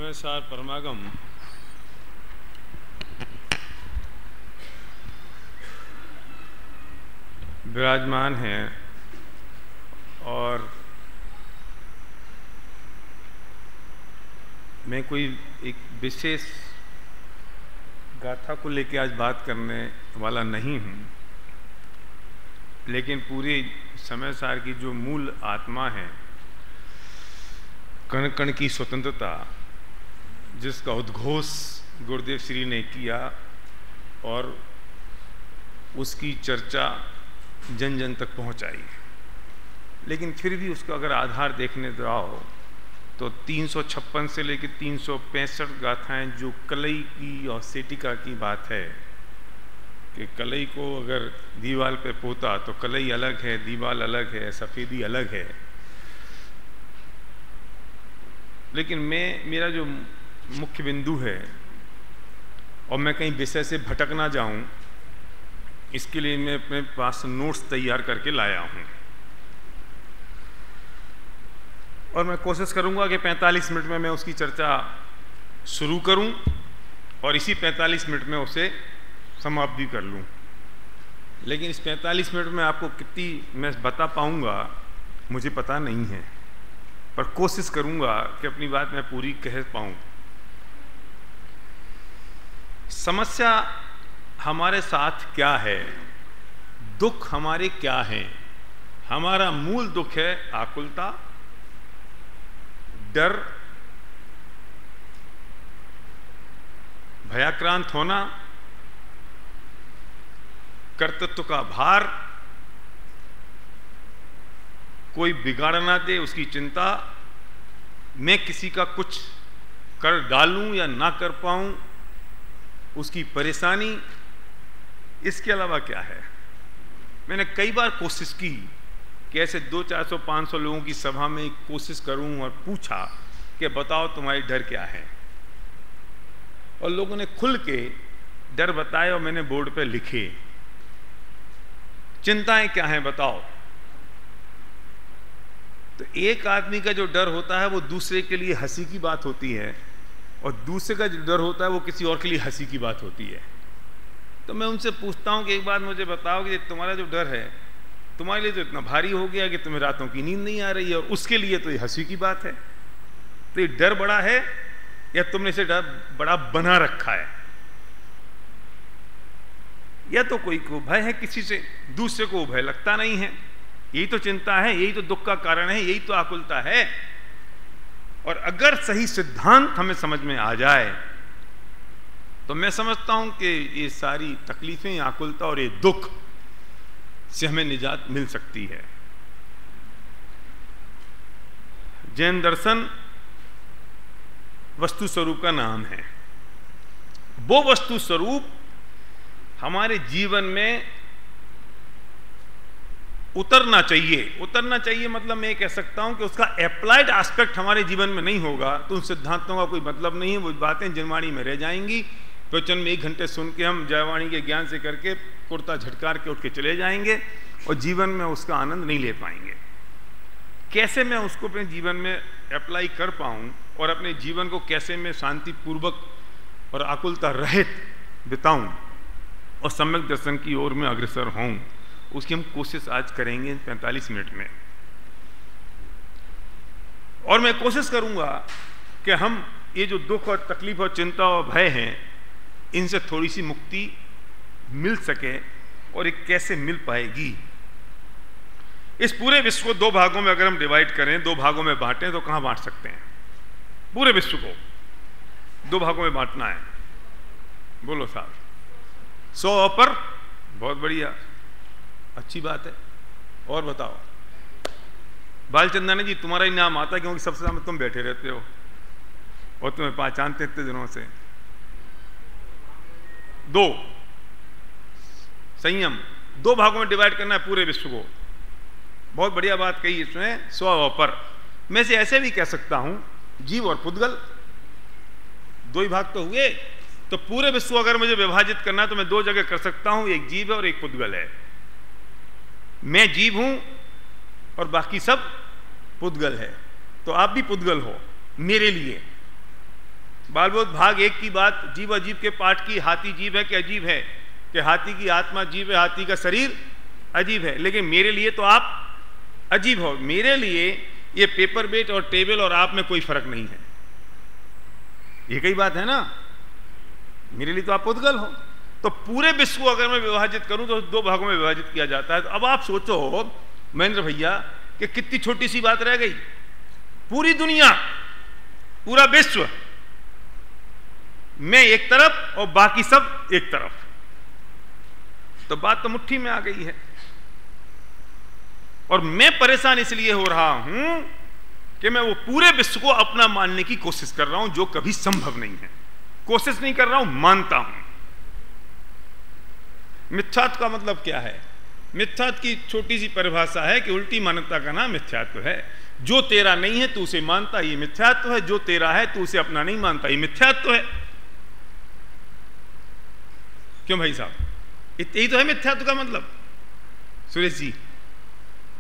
समय सार परमागम विराजमान हैं और मैं कोई एक विशेष गाथा को लेकर आज बात करने वाला नहीं हूँ, लेकिन पूरे समय सार की जो मूल आत्मा है, कण कण की स्वतंत्रता, जिसका उद्घोष गुरुदेव श्री ने किया और उसकी चर्चा जन जन तक पहुंचाई। लेकिन फिर भी उसका अगर आधार देखने जाओ तो 356 से लेकर 365 गाथाएं जो कलई की और सेटिका की बात है कि कलई को अगर दीवाल पे पोता तो कलई अलग है, दीवाल अलग है, सफ़ेदी अलग है। लेकिन मेरा जो मुख्य बिंदु है, और मैं कहीं विषय से भटक ना जाऊं, इसके लिए मैं अपने पास नोट्स तैयार करके लाया हूं और मैं कोशिश करूंगा कि 45 मिनट में मैं उसकी चर्चा शुरू करूं और इसी 45 मिनट में उसे समाप्त भी कर लूं। लेकिन इस 45 मिनट में आपको कितनी मैं बता पाऊंगा मुझे पता नहीं है, पर कोशिश करूंगा कि अपनी बात मैं पूरी कह पाऊं। समस्या हमारे साथ क्या है, दुख हमारे क्या हैं? हमारा मूल दुख है आकुलता, डर, भयाक्रांत होना, कर्तृत्व का भार, कोई बिगाड़ ना दे उसकी चिंता, मैं किसी का कुछ कर डालूं या ना कर पाऊं उसकी परेशानी। इसके अलावा क्या है? मैंने कई बार कोशिश की कि ऐसे 200-400-500 लोगों की सभा में कोशिश करूं और पूछा कि बताओ तुम्हारी डर क्या है, और लोगों ने खुल के डर बताए और मैंने बोर्ड पे लिखे। चिंताएं क्या हैं बताओ। तो एक आदमी का जो डर होता है वो दूसरे के लिए हंसी की बात होती है, और दूसरे का जो डर होता है वो किसी और के लिए हंसी की बात होती है। तो मैं उनसे पूछता हूं कि एक बात मुझे बताओ कि तुम्हारा जो डर है तुम्हारे लिए तो इतना भारी हो गया कि तुम्हें रातों की नींद नहीं आ रही है, और उसके लिए तो ये हंसी की बात है। तो ये डर बड़ा है या तुमने इसे डर बड़ा बना रखा है, या तो कोई को भय है किसी से, दूसरे को भय लगता नहीं है। यही तो चिंता है, यही तो दुख का कारण है, यही तो आकुलता है। और अगर सही सिद्धांत हमें समझ में आ जाए तो मैं समझता हूं कि ये सारी तकलीफें, आकुलता और ये दुख से हमें निजात मिल सकती है। जैन दर्शन वस्तु स्वरूप का नाम है। वो वस्तु स्वरूप हमारे जीवन में उतरना चाहिए मतलब मैं कह सकता हूं कि उसका एप्लाइड एस्पेक्ट हमारे जीवन में नहीं होगा तो उन सिद्धांतों का कोई मतलब नहीं है। वो बातें जनवाणी में रह जाएंगी, प्रवचन में 1 घंटे सुन के हम जयवाणी के ज्ञान से करके कुर्ता झटकार के उठ के चले जाएंगे और जीवन में उसका आनंद नहीं ले पाएंगे। कैसे मैं उसको अपने जीवन में अप्लाई कर पाऊं और अपने जीवन को कैसे मैं शांतिपूर्वक और आकुलता रहित बिताऊं और सम्यक दर्शन की ओर में अग्रसर हों, उसकी हम कोशिश आज करेंगे 45 मिनट में। और मैं कोशिश करूंगा कि हम ये जो दुख और तकलीफ और चिंता और भय हैं, इनसे थोड़ी सी मुक्ति मिल सके। और ये कैसे मिल पाएगी? इस पूरे विश्व को 2 भागों में अगर हम डिवाइड करें, 2 भागों में बांटें, तो कहां बांट सकते हैं? पूरे विश्व को 2 भागों में बांटना है। बोलो साहब। 100 ऊपर, बहुत बढ़िया, अच्छी बात है। और बताओ। बालचंदानी जी, तुम्हारा ही नाम आता है क्योंकि सबसे सामने तुम बैठे रहते हो और तुम्हें पहचानते इतने दिनों से। 2 संयम, 2 भागों में डिवाइड करना है पूरे विश्व को। बहुत बढ़िया बात कही इसमें। 100 ऊपर में से ऐसे भी कह सकता हूं जीव और पुद्गल, 2 ही भाग तो हुए। तो पूरे विश्व अगर मुझे विभाजित करना है तो मैं 2 जगह कर सकता हूं, एक जीव है और एक पुद्गल है। मैं जीव हूं और बाकी सब पुद्गल है। तो आप भी पुद्गल हो मेरे लिए। बालबोध भाग 1 की बात, जीव अजीब के पाठ की। हाथी जीव है कि अजीब है? कि हाथी की आत्मा जीव है, हाथी का शरीर अजीब है, लेकिन मेरे लिए तो आप अजीब हो। मेरे लिए ये पेपर वेट और टेबल और आप में कोई फर्क नहीं है। ये कई बात है ना, मेरे लिए तो आप पुद्गल हो। तो पूरे विश्व को अगर मैं विभाजित करूं तो 2 भागों में विभाजित किया जाता है। तो अब आप सोचो महेंद्र भैया कि कितनी छोटी सी बात रह गई। पूरी दुनिया, पूरा विश्व में एक तरफ और बाकी सब एक तरफ, तो बात तो मुट्ठी में आ गई है। और मैं परेशान इसलिए हो रहा हूं कि मैं वो पूरे विश्व को अपना मानने की कोशिश कर रहा हूं, जो कभी संभव नहीं है। कोशिश नहीं कर रहा हूं, मानता हूं। मिथ्यात्व का मतलब क्या है? मिथ्यात्व की छोटी सी परिभाषा है कि उल्टी मान्यता का नाम मिथ्यात्व है। जो तेरा नहीं है तू उसे मानता, ये मिथ्यात्व है। जो तेरा है तू उसे अपना नहीं मानता, ये मिथ्यात्व है। क्यों भाई साहब? यही तो है मिथ्यात्व का मतलब सुरेश जी।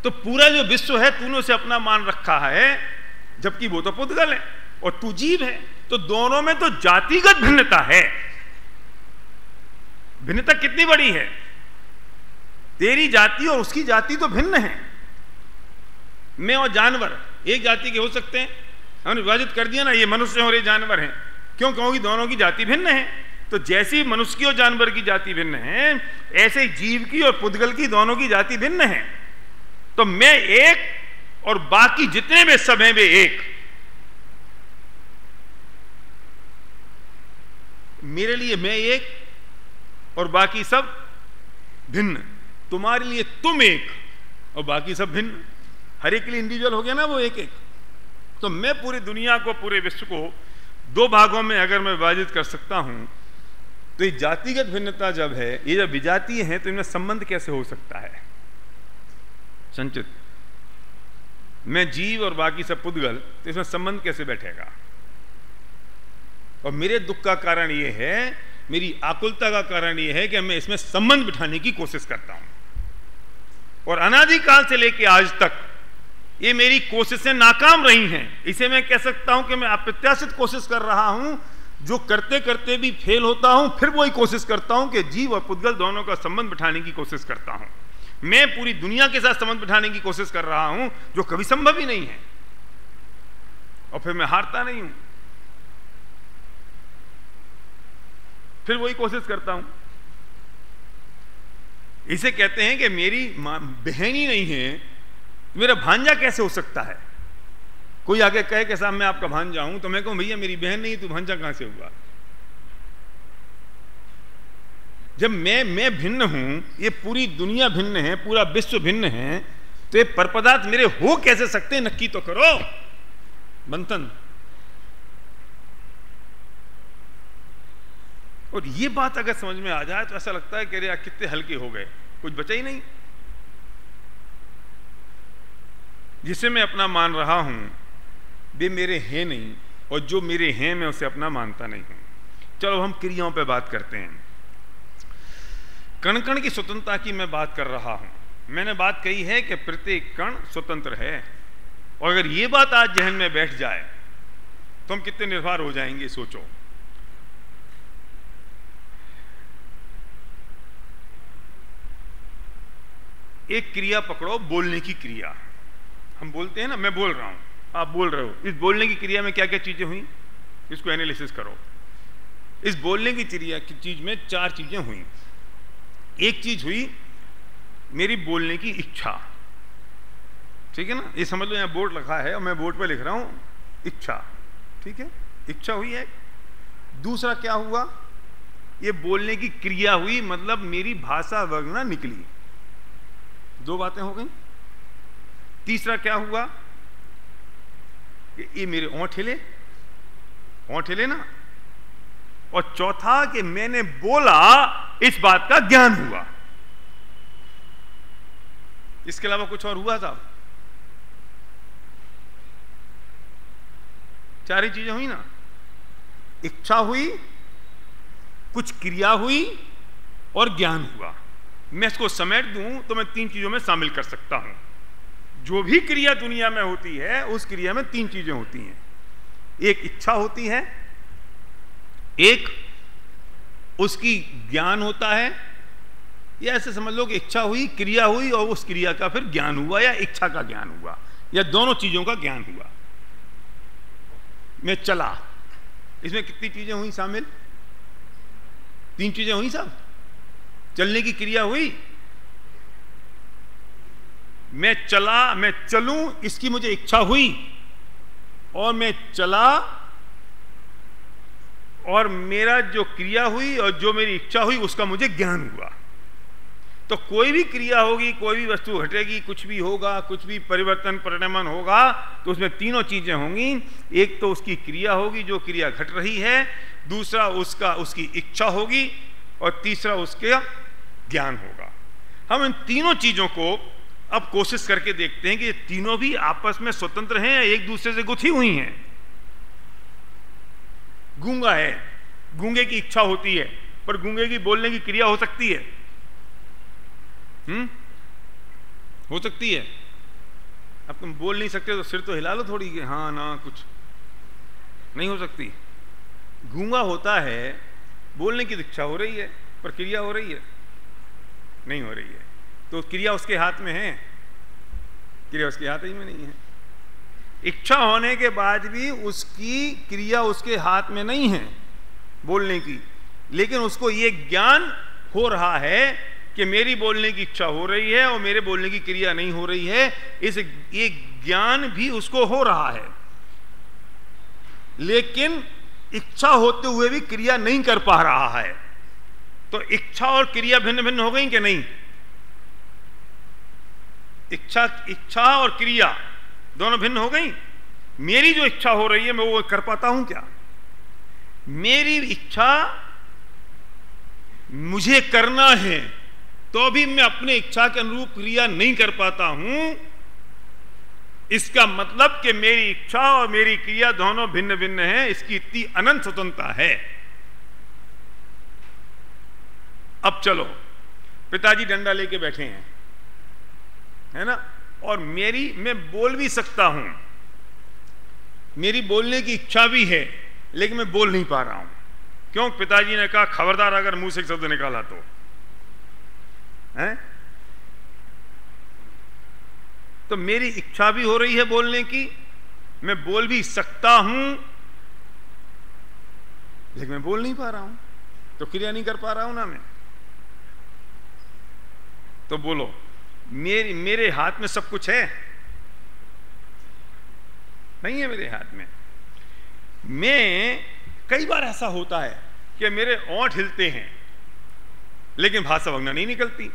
तो पूरा जो विश्व है तूने उसे अपना मान रखा है, जबकि वो तो पुद्गल है और तू जीव है। तो दोनों में तो जातिगत भिन्नता है। भिन्नता कितनी बड़ी है? तेरी जाति और उसकी जाति तो भिन्न है। मैं और जानवर एक जाति के हो सकते हैं, हमने विभाजित कर दिया ना, ये मनुष्य और ये जानवर हैं। क्यों? क्योंकि दोनों की जाति भिन्न है। तो जैसी मनुष्य की और जानवर की जाति भिन्न है, ऐसे जीव की और पुद्गल की दोनों की जाति भिन्न है। तो मैं एक और बाकी जितने भी सब हैं वे एक। मेरे लिए मैं एक और बाकी सब भिन्न। तुम्हारे लिए तुम एक और बाकी सब भिन्न। हर एक के लिए इंडिविजुअल हो गया ना वो एक एक। तो मैं पूरी दुनिया को, पूरे विश्व को 2 भागों में अगर मैं विभाजित कर सकता हूं, तो ये जातिगत भिन्नता जब है, ये जब विजातीय है, तो इनमें संबंध कैसे हो सकता है? संचित, मैं जीव और बाकी सब पुद्गल, तो इसमें संबंध कैसे बैठेगा? और मेरे दुख का कारण ये है, मेरी आकुलता का कारण ये है कि मैं इसमें संबंध बिठाने की कोशिश करता हूं। और अनादिकाल से लेकर आज तक ये मेरी कोशिशें नाकाम रही हैं। इसे मैं कह सकता हूं कि मैं अप्रत्याशित कोशिश कर रहा हूं, जो करते करते भी फेल होता हूं, फिर वही कोशिश करता हूं कि जीव और पुद्गल दोनों का संबंध बिठाने की कोशिश करता हूं। मैं पूरी दुनिया के साथ संबंध बिठाने की कोशिश कर रहा हूं, जो कभी संभव ही नहीं है। और फिर मैं हारता नहीं हूं, फिर वही कोशिश करता हूं। इसे कहते हैं कि मेरी बहन ही नहीं है, मेरा भांजा कैसे हो सकता है? कोई आके कहे कि साहब मैं आपका भांजा हूं, तो मैं कहूं भैया मेरी बहन नहीं, तू भांजा कहां से हुआ? जब मैं भिन्न हूं, ये पूरी दुनिया भिन्न है, पूरा विश्व भिन्न है, तो ये परपदार्थ मेरे हो कैसे सकते हैं? नक्की तो करो मंथन। और ये बात अगर समझ में आ जाए तो ऐसा लगता है कि अरे कितने हल्के हो गए, कुछ बचा ही नहीं। जिसे मैं अपना मान रहा हूं वे मेरे हैं नहीं, और जो मेरे हैं मैं उसे अपना मानता नहीं हूं। चलो हम क्रियाओं पे बात करते हैं। कण कण की स्वतंत्रता की मैं बात कर रहा हूं। मैंने बात कही है कि प्रत्येक कण स्वतंत्र है, और अगर ये बात आज जहन में बैठ जाए तो हम कितने निर्भर हो जाएंगे, सोचो। एक क्रिया पकड़ो, बोलने की क्रिया। हम बोलते हैं ना, मैं बोल रहा हूं, आप बोल रहे हो। इस बोलने की क्रिया में क्या क्या चीजें हुई, इसको एनालिसिस करो। इस बोलने की क्रिया की चीज में 4 चीजें हुई। एक चीज हुई मेरी बोलने की इच्छा, ठीक है ना? ये समझ लो, यहाँ बोर्ड लिखा है और मैं बोर्ड पे लिख रहा हूं इच्छा, ठीक है? इच्छा हुई है। दूसरा क्या हुआ? ये बोलने की क्रिया हुई, मतलब मेरी भाषा वगैरह निकली। 2 बातें हो गई। तीसरा क्या हुआ? ये मेरे ओंठ हिले ना। और चौथा कि मैंने बोला, इस बात का ज्ञान हुआ। इसके अलावा कुछ और हुआ साहब? 4 ही चीजें हुई ना। इच्छा हुई, कुछ क्रिया हुई और ज्ञान हुआ। मैं इसको समेट दूं तो मैं 3 चीजों में शामिल कर सकता हूं। जो भी क्रिया दुनिया में होती है, उस क्रिया में 3 चीजें होती हैं। एक इच्छा होती है, एक उसकी ज्ञान होता है, या ऐसे समझ लो कि इच्छा हुई, क्रिया हुई, और उस क्रिया का फिर ज्ञान हुआ या इच्छा का ज्ञान हुआ, या दोनों चीजों का ज्ञान हुआ। मैं चला, इसमें कितनी चीजें हुई शामिल? 3 चीजें हुई सब। चलने की क्रिया हुई, मैं चला, मैं चलूं, इसकी मुझे इच्छा हुई, और मैं चला, और मेरा जो क्रिया हुई और जो मेरी इच्छा हुई उसका मुझे ज्ञान हुआ। तो कोई भी क्रिया होगी, कोई भी वस्तु घटेगी, कुछ भी होगा, कुछ भी परिवर्तन परिणमन होगा, तो उसमें तीनों चीजें होंगी। एक तो उसकी क्रिया होगी जो क्रिया घट रही है, दूसरा उसकी इच्छा होगी, और तीसरा उसका ज्ञान होगा। हम इन तीनों चीजों को अब कोशिश करके देखते हैं कि ये तीनों भी आपस में स्वतंत्र हैं या एक दूसरे से गुथी हुई हैं। गूंगा है, गूंगे की इच्छा होती है, पर गूंगे की बोलने की क्रिया हो सकती है? हो सकती है। अब तुम बोल नहीं सकते तो सिर तो हिला लो थोड़ी कि हाँ ना, कुछ नहीं हो सकती। गूंगा होता है, बोलने की इच्छा हो रही है, पर क्रिया हो रही है? नहीं हो रही है। तो क्रिया उसके हाथ में है? क्रिया उसके हाथ ही में नहीं है। इच्छा होने के बाद भी उसकी क्रिया उसके हाथ में नहीं है बोलने की, लेकिन उसको ये ज्ञान हो रहा है कि मेरी बोलने की इच्छा हो रही है और मेरे बोलने की क्रिया नहीं हो रही है। ये ज्ञान भी उसको हो रहा है, लेकिन इच्छा होते हुए भी क्रिया नहीं कर पा रहा है। तो इच्छा और क्रिया भिन्न भिन्न हो गई कि नहीं? इच्छा और क्रिया दोनों भिन्न हो गई। मेरी जो इच्छा हो रही है मैं वो कर पाता हूं क्या? मेरी इच्छा मुझे करना है, तो भी मैं अपने इच्छा के अनुरूप क्रिया नहीं कर पाता हूं। इसका मतलब कि मेरी इच्छा और मेरी क्रिया दोनों भिन्न भिन्न हैं। इसकी इतनी अनंत स्वतंत्रता है। अब चलो, पिताजी डंडा लेके बैठे हैं, है ना, और मैं बोल भी सकता हूं, मेरी बोलने की इच्छा भी है, लेकिन मैं बोल नहीं पा रहा हूं। क्यों? पिताजी ने कहा खबरदार अगर मुंह से एक शब्द निकाला तो। है? तो मेरी इच्छा भी हो रही है बोलने की, मैं बोल भी सकता हूं, लेकिन मैं बोल नहीं पा रहा हूं, तो क्रिया नहीं कर पा रहा हूं ना मैं। तो बोलो, मेरे हाथ में सब कुछ है? नहीं है मेरे हाथ में। मैं कई बार ऐसा होता है कि मेरे ओंठ हिलते हैं लेकिन भाषा वगना नहीं निकलती,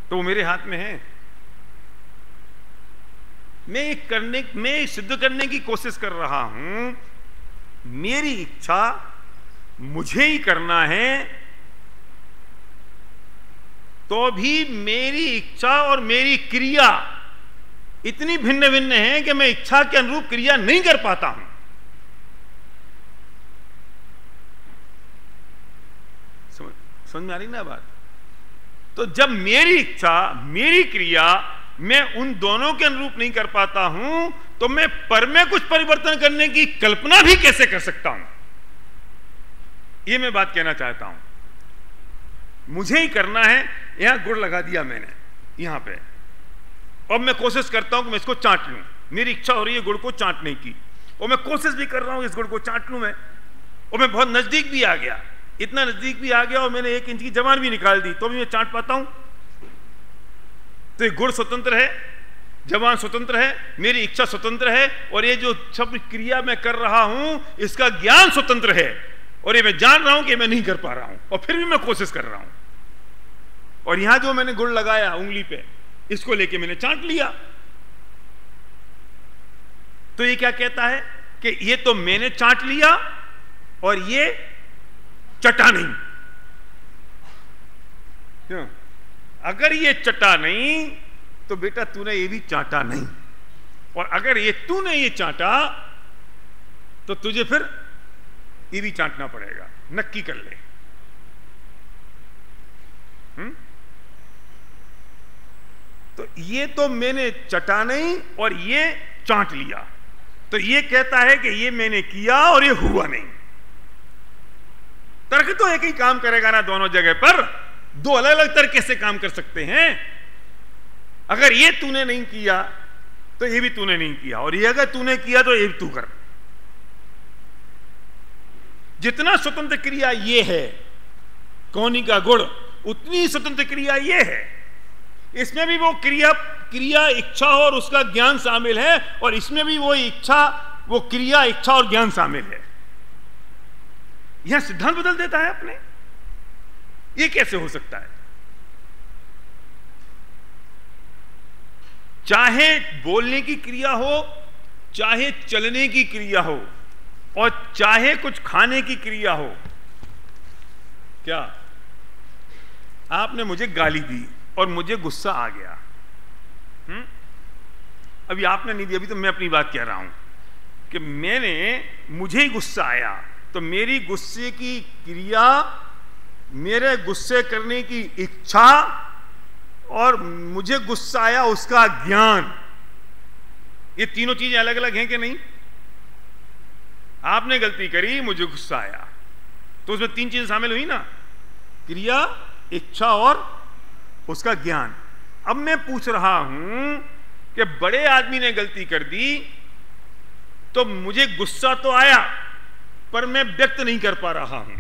तो वो मेरे हाथ में है। मैं सिद्ध करने की कोशिश कर रहा हूं, मेरी इच्छा मुझे ही करना है, तो भी मेरी इच्छा और मेरी क्रिया इतनी भिन्न भिन्न है कि मैं इच्छा के अनुरूप क्रिया नहीं कर पाता हूं। समझ में आ रही ना बात? तो जब मेरी इच्छा मेरी क्रिया मैं उन दोनों के अनुरूप नहीं कर पाता हूं, तो मैं पर में कुछ परिवर्तन करने की कल्पना भी कैसे कर सकता हूं? यह मैं बात कहना चाहता हूं। मुझे ही करना है। यहां गुड़ लगा दिया मैंने यहां पे, और मैं कोशिश करता हूं कि मैं इसको चाट लूं। मेरी इच्छा हो रही है गुड़ को चाटने की, और मैं कोशिश भी कर रहा हूं इस गुड़ को चाट लूं मैं, और मैं बहुत नजदीक भी आ गया, इतना नजदीक भी आ गया, और मैंने 1 इंच की जबान भी निकाल दी, तो भी मैं चाट पाता हूं। तो ये गुड़ स्वतंत्र है, जबान स्वतंत्र है, मेरी इच्छा स्वतंत्र है, और ये जो सब क्रिया मैं कर रहा हूं इसका ज्ञान स्वतंत्र है, और ये मैं जान रहा हूं कि मैं नहीं कर पा रहा हूं, और फिर भी मैं कोशिश कर रहा हूं। और यहां जो मैंने गुड़ लगाया उंगली पे, इसको लेके मैंने चाट लिया। तो ये क्या कहता है कि ये तो मैंने चाट लिया और ये चटा नहीं। क्यों? अगर ये चटा नहीं तो बेटा तूने ये भी चाटा नहीं, और अगर ये तूने ये चाटा तो तुझे फिर ये भी चाटना पड़ेगा। नक्की कर ले। तो ये तो मैंने चटा नहीं और ये चाट लिया, तो ये कहता है कि ये मैंने किया और ये हुआ नहीं। तर्क तो एक ही काम करेगा ना दोनों जगह पर, दो अलग अलग तर्क कैसे काम कर सकते हैं? अगर ये तूने नहीं किया तो ये भी तूने नहीं किया, और ये अगर तूने किया तो ये भी तू कर। जितना स्वतंत्र क्रिया ये है कौनी का गुण, उतनी स्वतंत्र क्रिया ये है। इसमें भी वो क्रिया इच्छा और उसका ज्ञान शामिल है, और इसमें भी वो क्रिया इच्छा और ज्ञान शामिल है। यह सिद्धांत बदल देता है अपने। ये कैसे हो सकता है? चाहे बोलने की क्रिया हो, चाहे चलने की क्रिया हो, और चाहे कुछ खाने की क्रिया हो। क्या आपने मुझे गाली दी और मुझे गुस्सा आ गया? अभी आपने नहीं दी, अभी तो मैं अपनी बात कह रहा हूं कि मुझे ही गुस्सा आया, तो मेरी गुस्से की क्रिया, मेरे गुस्से करने की इच्छा, और मुझे गुस्सा आया उसका ज्ञान, ये तीनों चीजें अलग अलग हैं कि नहीं? आपने गलती करी, मुझे गुस्सा आया, तो उसमें तीन चीजें शामिल हुई ना, क्रिया, इच्छा और उसका ज्ञान। अब मैं पूछ रहा हूं कि बड़े आदमी ने गलती कर दी, तो मुझे गुस्सा तो आया पर मैं व्यक्त नहीं कर पा रहा हूं,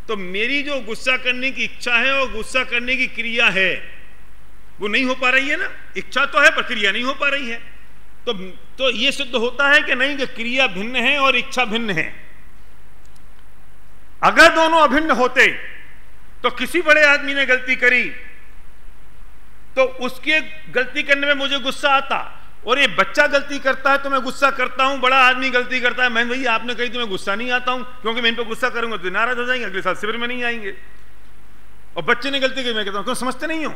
तो मेरी जो गुस्सा करने की इच्छा है और गुस्सा करने की क्रिया है वो नहीं हो पा रही है ना। इच्छा तो है पर क्रिया नहीं हो पा रही है, तो ये सिद्ध होता है कि नहीं कि क्रिया भिन्न है और इच्छा भिन्न है। अगर दोनों अभिन्न होते तो किसी बड़े आदमी ने गलती करी तो उसके गलती करने में मुझे गुस्सा आता, और ये बच्चा गलती करता है तो मैं गुस्सा करता हूं, बड़ा आदमी गलती करता है, मैं भैया आपने कही तो मैं गुस्सा नहीं आता हूं, क्योंकि मैं इन पर गुस्सा करूंगा तो नाराज हो जाएंगे, अगले साल शिविर में नहीं आएंगे। और बच्चे ने गलती की, मैं कहता हूं तुम समझते नहीं हो।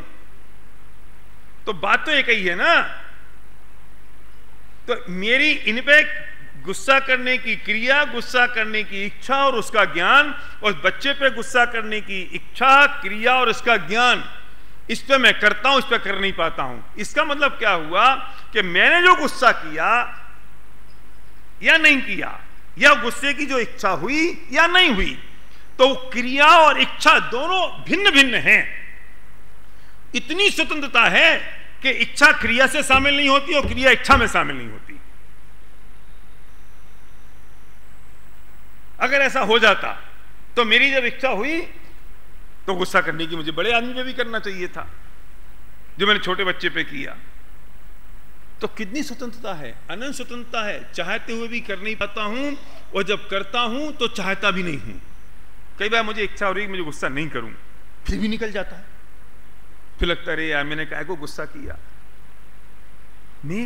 तो बात तो एक ही है ना। तो मेरी इन पे गुस्सा करने की क्रिया, गुस्सा करने की इच्छा और उसका ज्ञान, और बच्चे पे गुस्सा करने की इच्छा, क्रिया और उसका ज्ञान, इस पे मैं करता हूं, इस पे कर नहीं पाता हूं। इसका मतलब क्या हुआ कि मैंने जो गुस्सा किया या नहीं किया, या गुस्से की जो इच्छा हुई या नहीं हुई, तो क्रिया और इच्छा दोनों भिन्न भिन्न हैं। इतनी स्वतंत्रता है कि इच्छा क्रिया से शामिल नहीं होती और क्रिया इच्छा में शामिल नहीं होती। अगर ऐसा हो जाता तो मेरी जब इच्छा हुई तो गुस्सा करने की मुझे बड़े आदमी पे भी करना चाहिए था, जो मैंने छोटे बच्चे पे किया। तो कितनी स्वतंत्रता है, अनंत स्वतंत्रता है। चाहते हुए भी कर नहीं पाता हूं, और जब करता हूं तो चाहता भी नहीं हूं। कई बार मुझे इच्छा हो रही है मुझे गुस्सा नहीं करूं, फिर भी निकल जाता है, फिर लगता है यार मैंने काहे को गुस्सा किया।